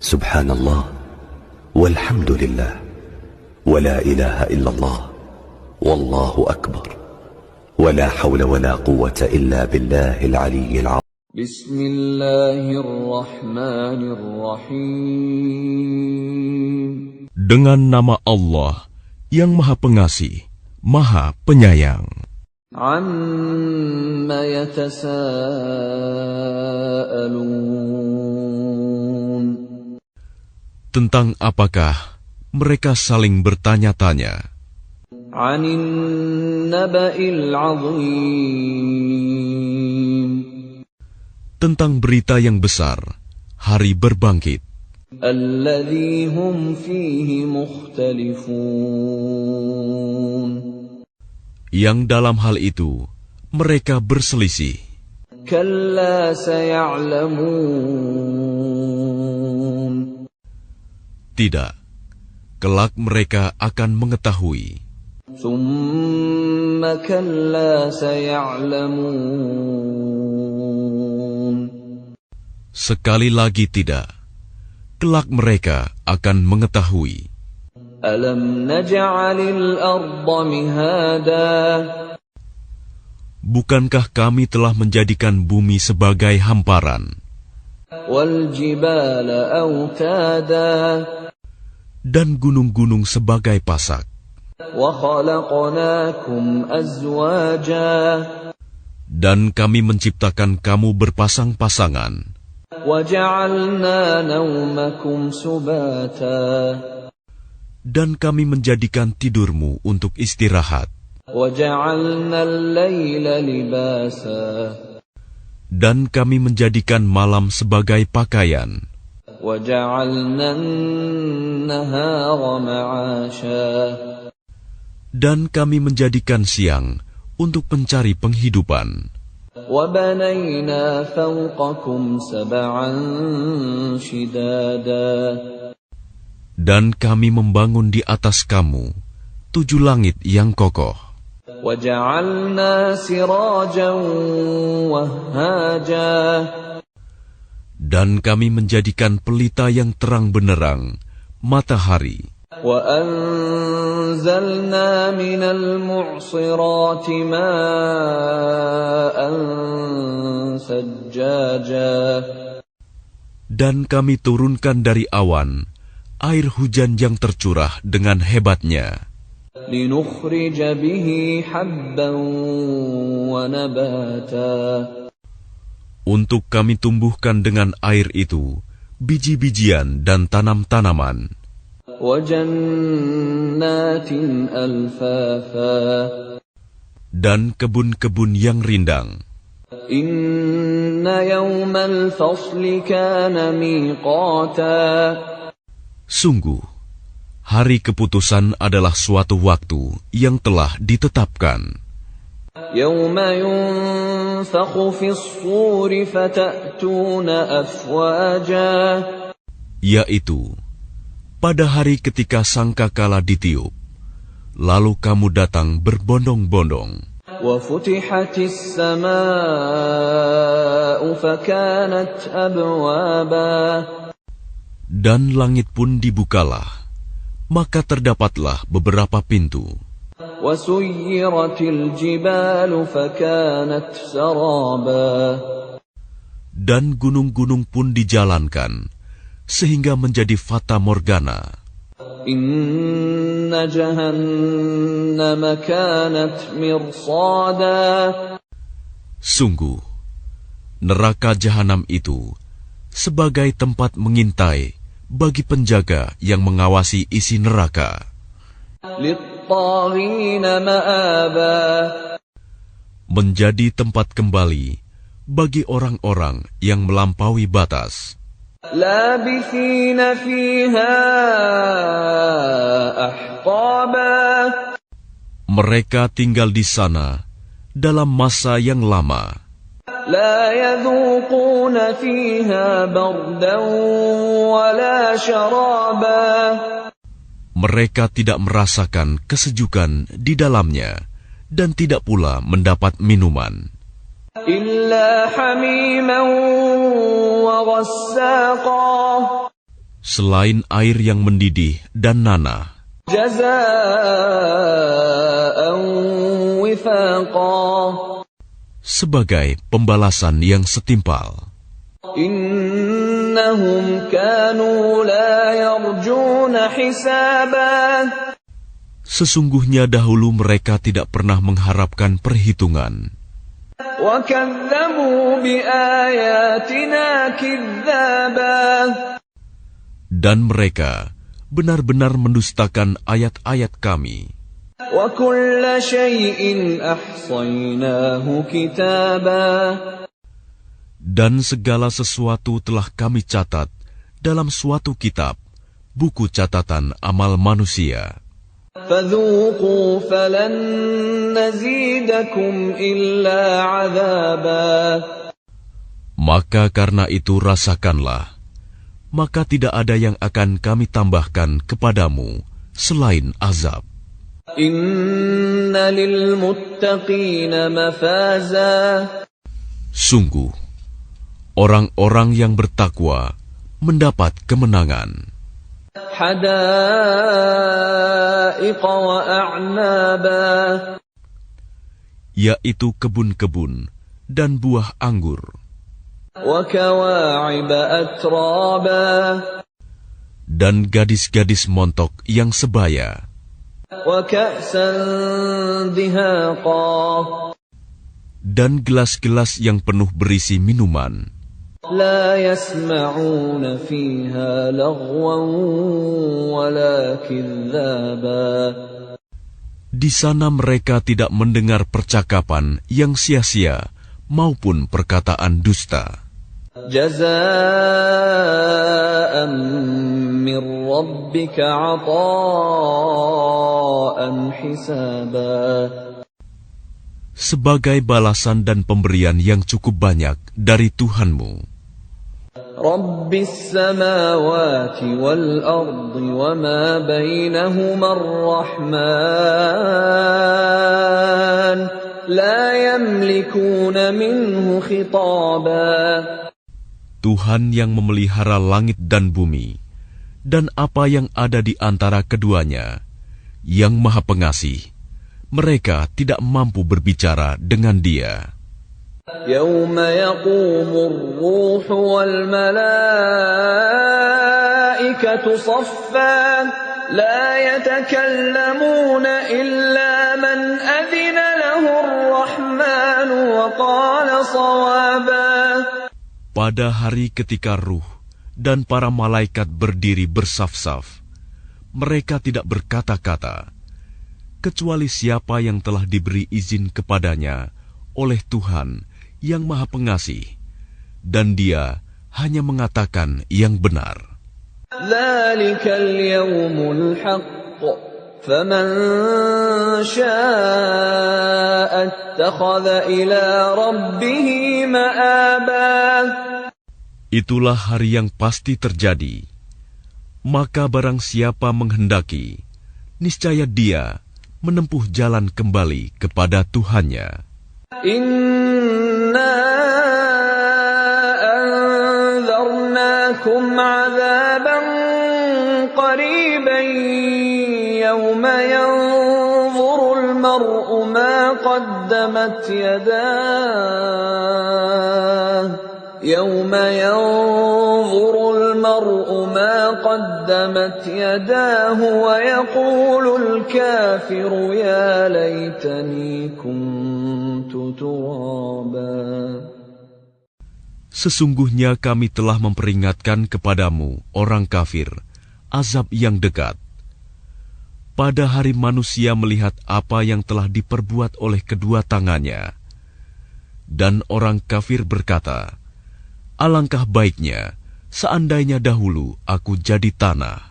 Subhanallah, walhamdulillah, wa la ilaha illallah, wallahu akbar, wa la hawla wa la quwwata illa billahil aliyyil azim. Bismillahirrahmanirrahim. Dengan nama Allah yang Maha Pengasih, Maha Penyayang. Amma yatasaalun. Tentang apakah mereka saling bertanya-tanya? 'Anin naba'il 'azim. Tentang berita yang besar, hari berbangkit. Alladzi hum fihi mukhtalifun. Yang dalam hal itu mereka berselisih. Kalla saya'lamun. Tidak, kelak mereka akan mengetahui. Thumma kalla saya'lamun. Sekali lagi tidak, kelak mereka akan mengetahui. Alam naj'alil arda mihada. Bukankah kami telah menjadikan bumi sebagai hamparan, Wal jibala autada. dan gunung-gunung sebagai pasak, Wa khalaqnakum azwaja. dan kami menciptakan kamu berpasang-pasangan, Wa ja'alna nawmakum subata. dan kami menjadikan tidurmu untuk istirahat, Wa ja'alna al-layla libasa. dan kami menjadikan malam sebagai pakaian, وَجَعَلْنَا النَّهَارَ مَعَاشًا. dan kami menjadikan siang untuk mencari penghidupan, وَبَنَيْنَا فَوْقَكُمْ سَبْعًا شِدَادًا. dan kami membangun di atas kamu 7 langit yang kokoh, وَجَعَلْنَا سِرَاجًا وَهَّاجًا. dan kami menjadikan pelita yang terang benderang, matahari, وَأَنزَلْنَا مِنَ الْمُعْصِرَاتِ مَاءً ثَجَّاجًا. dan kami turunkan dari awan air hujan yang tercurah dengan hebatnya, لِنُخْرِجَ بِهِ حَبًّا وَنَبَاتًا. untuk kami tumbuhkan dengan air itu biji-bijian dan tanam-tanaman, وَجَنَّاتٍ أَلْفَافًا. dan kebun-kebun yang rindang. إِنَّ يَوْمَ الْفَصْلِ كَانَ مِيقَاتًا. Sungguh, hari keputusan adalah suatu waktu yang telah ditetapkan, يَوْمَ يُنفَخُ فِي الصُّورِ فَتَأْتُونَ أَفْوَاجًا. yaitu pada hari ketika sangkakala ditiup, lalu kamu datang berbondong-bondong, وَفُتِحَتِ السَّمَاءُ فَكَانَتْ أَبْوَابًا. dan langit pun dibukalah, maka terdapatlah beberapa pintu, وَسُيِّرَتِ الْجِبَالُ فَكَانَتْ سَرَابًا. dan gunung-gunung pun dijalankan, sehingga menjadi fata morgana. إِنَّ جَهَنَّمَ كَانَتْ مِرْصَادًا. Sungguh, neraka jahanam itu sebagai tempat mengintai bagi penjaga yang mengawasi isi neraka, لِلطَّاغِينَ مَآبًا. menjadi tempat kembali bagi orang-orang yang melampaui batas. لَابِثِينَ فِيهَا أَحْقَابًا. Mereka tinggal di sana dalam masa yang lama. لَا يَذُوقُونَ فِيهَا بَرْدًا وَلَا شَرَابًا. Mereka tidak merasakan kesejukan di dalamnya dan tidak pula mendapat minuman, إِلَّا حَمِيمًا وَغَسَّاقًا. selain air yang mendidih dan nanah, جزاء وفاقا sebagai pembalasan yang setimpal. إنهم كانوا لا يرجون حسابا Sesungguhnya dahulu mereka tidak pernah mengharapkan perhitungan, وكذبوا بآياتنا كذابا dan mereka benar-benar mendustakan ayat-ayat kami. وكل شيء أحصيناه كتابا Dan segala sesuatu telah kami catat dalam suatu kitab, buku catatan amal manusia. فذوقوا فلن نزيدكم إلا عذابا Maka karena itu rasakanlah, maka tidak ada yang akan kami tambahkan kepadamu selain azab. إن للمتقين مفازا Sungguh, orang-orang yang bertakwa mendapat kemenangan, حدائق وأعنابا yaitu kebun-kebun dan buah anggur, وكواعب أترابا dan gadis-gadis montok yang sebaya, وكأسا دهاقا dan gelas-gelas yang penuh berisi minuman. لا يسمعون فيها لغوا ولا كذابا Di sana mereka tidak mendengar percakapan yang sia-sia maupun perkataan dusta. جزاء من ربك عطاء حسابا Sebagai balasan dan pemberian yang cukup banyak dari Tuhanmu, رب السماوات والأرض وما بينهما الرحمن لا يملكون منه خطابا Tuhan yang memelihara langit dan bumi, dan apa yang ada di antara keduanya, yang Maha Pengasih, mereka tidak mampu berbicara dengan Dia. يوم يقوم الروح والملائكة صفا لا يتكلمون إلا من أذن له الرحمن وقال صوابا Pada hari ketika ruh dan para malaikat berdiri bersaf-saf, mereka tidak berkata-kata, kecuali siapa yang telah diberi izin kepadanya oleh Tuhan yang Maha Pengasih, dan Dia hanya mengatakan yang benar. ذلك اليوم الحق فمن شاء اتخذ إلى ربه مآبا Itulah hari yang pasti terjadi. Maka barang siapa menghendaki, niscaya dia menempuh jalan kembali kepada Tuhannya. إنا أنذرناكم عذابا قريبا يوم ينظر المرء ما قدمت يداه يوم ينظر المرء ما قدمت يداه ويقول الكافر يا ليتني كنت ترابا Sesungguhnya kami telah memperingatkan kepadamu, orang kafir, azab yang dekat. Pada hari manusia melihat apa yang telah diperbuat oleh kedua tangannya. Dan orang kafir berkata, alangkah baiknya seandainya dahulu aku jadi tanah.